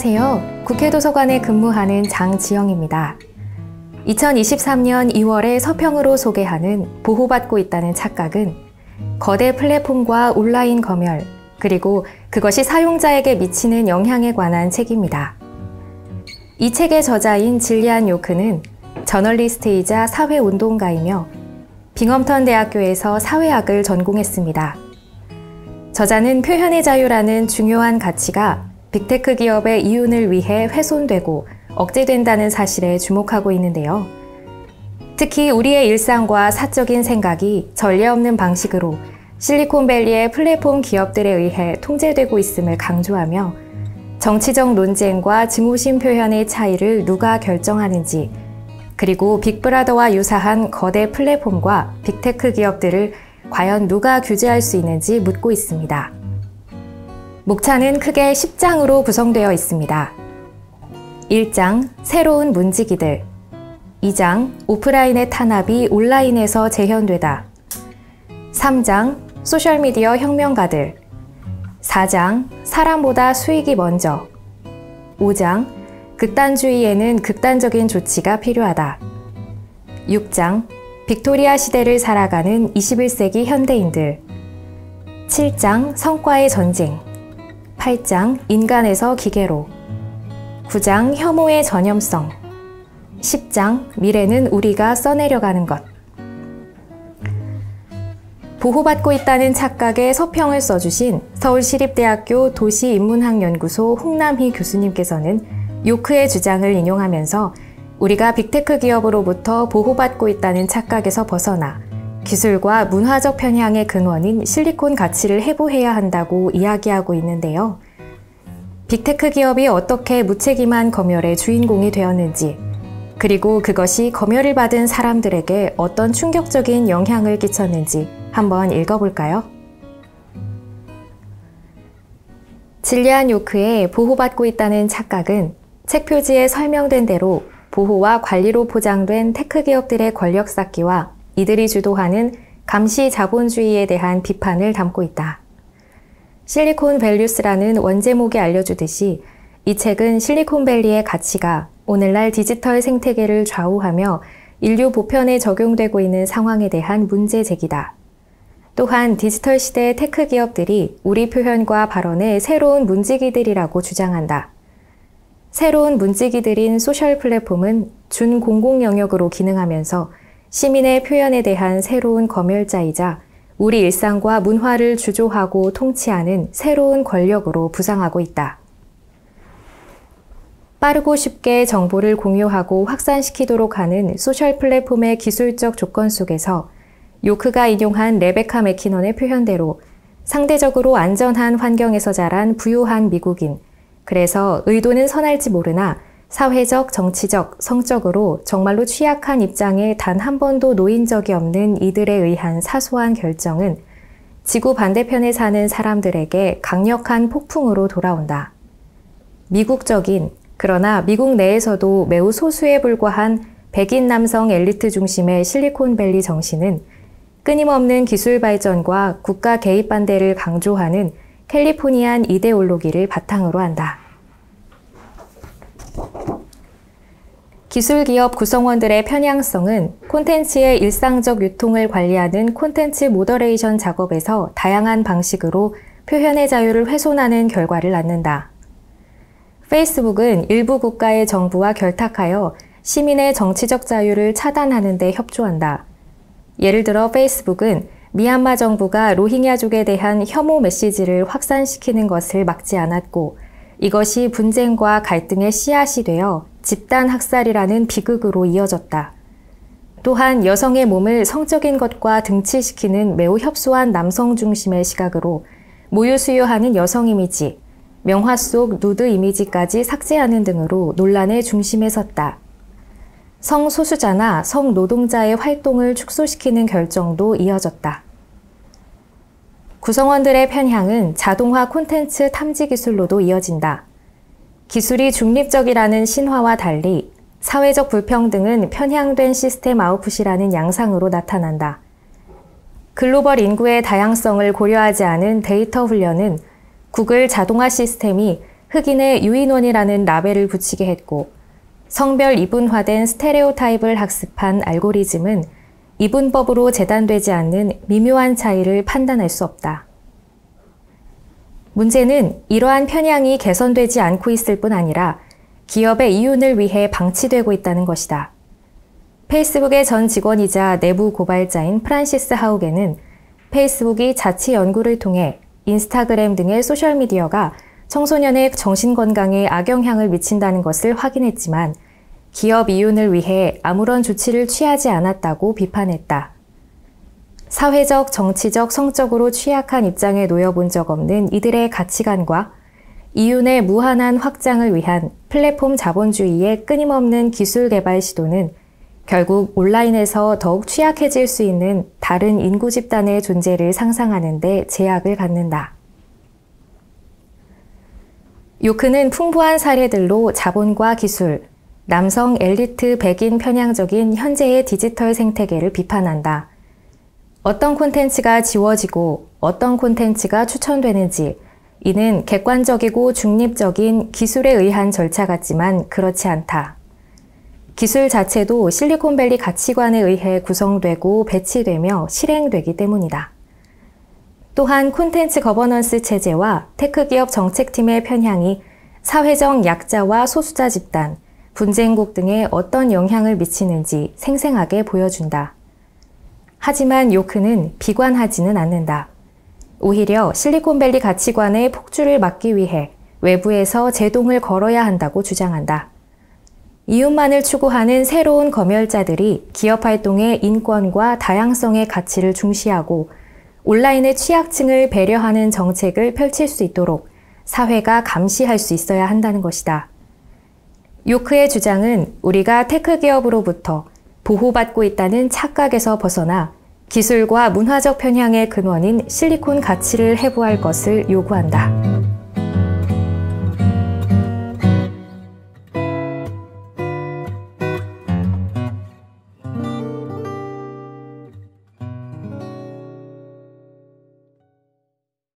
안녕하세요. 국회도서관에 근무하는 장지영입니다. 2023년 2월에 서평으로 소개하는 보호받고 있다는 착각은 거대 플랫폼과 온라인 검열, 그리고 그것이 사용자에게 미치는 영향에 관한 책입니다. 이 책의 저자인 질리안 요크는 저널리스트이자 사회운동가이며 빙엄턴 대학교에서 사회학을 전공했습니다. 저자는 표현의 자유라는 중요한 가치가 빅테크 기업의 이윤을 위해 훼손되고 억제된다는 사실에 주목하고 있는데요. 특히 우리의 일상과 사적인 생각이 전례 없는 방식으로 실리콘밸리의 플랫폼 기업들에 의해 통제되고 있음을 강조하며 정치적 논쟁과 증오심 표현의 차이를 누가 결정하는지, 그리고 빅브라더와 유사한 거대 플랫폼과 빅테크 기업들을 과연 누가 규제할 수 있는지 묻고 있습니다. 목차는 크게 10장으로 구성되어 있습니다. 1장, 새로운 문지기들. 2장, 오프라인의 탄압이 온라인에서 재현되다. 3장, 소셜미디어 혁명가들. 4장, 사람보다 수익이 먼저. 5장, 극단주의에는 극단적인 조치가 필요하다. 6장, 빅토리아 시대를 살아가는 21세기 현대인들. 7장, 성과의 전쟁. 8장, 인간에서 기계로. 9장, 혐오의 전염성. 10장, 미래는 우리가 써내려가는 것. 보호받고 있다는 착각의 서평을 써주신 서울시립대학교 도시인문학연구소 홍남희 교수님께서는 요크의 주장을 인용하면서 우리가 빅테크 기업으로부터 보호받고 있다는 착각에서 벗어나 기술과 문화적 편향의 근원인 실리콘 가치를 해부해야 한다고 이야기하고 있는데요. 빅테크 기업이 어떻게 무책임한 검열의 주인공이 되었는지, 그리고 그것이 검열을 받은 사람들에게 어떤 충격적인 영향을 끼쳤는지 한번 읽어볼까요? 질리안 요크의 보호받고 있다는 착각은 책 표지에 설명된 대로 보호와 관리로 포장된 테크 기업들의 권력 쌓기와 이들이 주도하는 감시 자본주의에 대한 비판을 담고 있다. 실리콘 밸류스라는 원제목이 알려주듯이 이 책은 실리콘밸리의 가치가 오늘날 디지털 생태계를 좌우하며 인류 보편에 적용되고 있는 상황에 대한 문제 제기다. 또한 디지털 시대의 테크 기업들이 우리 표현과 발언의 새로운 문지기들이라고 주장한다. 새로운 문지기들인 소셜 플랫폼은 준공공 영역으로 기능하면서 시민의 표현에 대한 새로운 검열자이자 우리 일상과 문화를 주조하고 통치하는 새로운 권력으로 부상하고 있다. 빠르고 쉽게 정보를 공유하고 확산시키도록 하는 소셜 플랫폼의 기술적 조건 속에서 요크가 인용한 레베카 맥키넌의 표현대로 상대적으로 안전한 환경에서 자란 부유한 미국인, 그래서 의도는 선할지 모르나 사회적, 정치적, 성적으로 정말로 취약한 입장에 단 한 번도 놓인 적이 없는 이들에 의한 사소한 결정은 지구 반대편에 사는 사람들에게 강력한 폭풍으로 돌아온다. 미국적인, 그러나 미국 내에서도 매우 소수에 불과한 백인 남성 엘리트 중심의 실리콘밸리 정신은 끊임없는 기술 발전과 국가 개입 반대를 강조하는 캘리포니안 이데올로기를 바탕으로 한다. 기술기업 구성원들의 편향성은 콘텐츠의 일상적 유통을 관리하는 콘텐츠 모더레이션 작업에서 다양한 방식으로 표현의 자유를 훼손하는 결과를 낳는다. 페이스북은 일부 국가의 정부와 결탁하여 시민의 정치적 자유를 차단하는 데 협조한다. 예를 들어 페이스북은 미얀마 정부가 로힝야족에 대한 혐오 메시지를 확산시키는 것을 막지 않았고, 이것이 분쟁과 갈등의 씨앗이 되어 집단 학살이라는 비극으로 이어졌다. 또한 여성의 몸을 성적인 것과 등치시키는 매우 협소한 남성 중심의 시각으로 모유 수유하는 여성 이미지, 명화 속 누드 이미지까지 삭제하는 등으로 논란의 중심에 섰다. 성소수자나 성노동자의 활동을 축소시키는 결정도 이어졌다. 구성원들의 편향은 자동화 콘텐츠 탐지 기술로도 이어진다. 기술이 중립적이라는 신화와 달리 사회적 불평등은 편향된 시스템 아웃풋이라는 양상으로 나타난다. 글로벌 인구의 다양성을 고려하지 않은 데이터 훈련은 구글 자동화 시스템이 흑인의 유인원이라는 라벨을 붙이게 했고, 성별 이분화된 스테레오타입을 학습한 알고리즘은 이분법으로 재단되지 않는 미묘한 차이를 판단할 수 없다. 문제는 이러한 편향이 개선되지 않고 있을 뿐 아니라 기업의 이윤을 위해 방치되고 있다는 것이다. 페이스북의 전 직원이자 내부 고발자인 프란시스 하우게는 페이스북이 자치 연구를 통해 인스타그램 등의 소셜미디어가 청소년의 정신건강에 악영향을 미친다는 것을 확인했지만 기업 이윤을 위해 아무런 조치를 취하지 않았다고 비판했다. 사회적, 정치적, 성적으로 취약한 입장에 놓여본 적 없는 이들의 가치관과 이윤의 무한한 확장을 위한 플랫폼 자본주의의 끊임없는 기술 개발 시도는 결국 온라인에서 더욱 취약해질 수 있는 다른 인구 집단의 존재를 상상하는 데 제약을 갖는다. 요크는 풍부한 사례들로 자본과 기술, 남성 엘리트 백인 편향적인 현재의 디지털 생태계를 비판한다. 어떤 콘텐츠가 지워지고 어떤 콘텐츠가 추천되는지, 이는 객관적이고 중립적인 기술에 의한 절차 같지만 그렇지 않다. 기술 자체도 실리콘밸리 가치관에 의해 구성되고 배치되며 실행되기 때문이다. 또한 콘텐츠 거버넌스 체제와 테크기업 정책팀의 편향이 사회적 약자와 소수자 집단, 분쟁국 등에 어떤 영향을 미치는지 생생하게 보여준다. 하지만 요크는 비관하지는 않는다. 오히려 실리콘밸리 가치관의 폭주를 막기 위해 외부에서 제동을 걸어야 한다고 주장한다. 이윤만을 추구하는 새로운 검열자들이 기업 활동의 인권과 다양성의 가치를 중시하고 온라인의 취약층을 배려하는 정책을 펼칠 수 있도록 사회가 감시할 수 있어야 한다는 것이다. 요크의 주장은 우리가 테크 기업으로부터 보호받고 있다는 착각에서 벗어나 기술과 문화적 편향의 근원인 실리콘 가치를 해부할 것을 요구한다.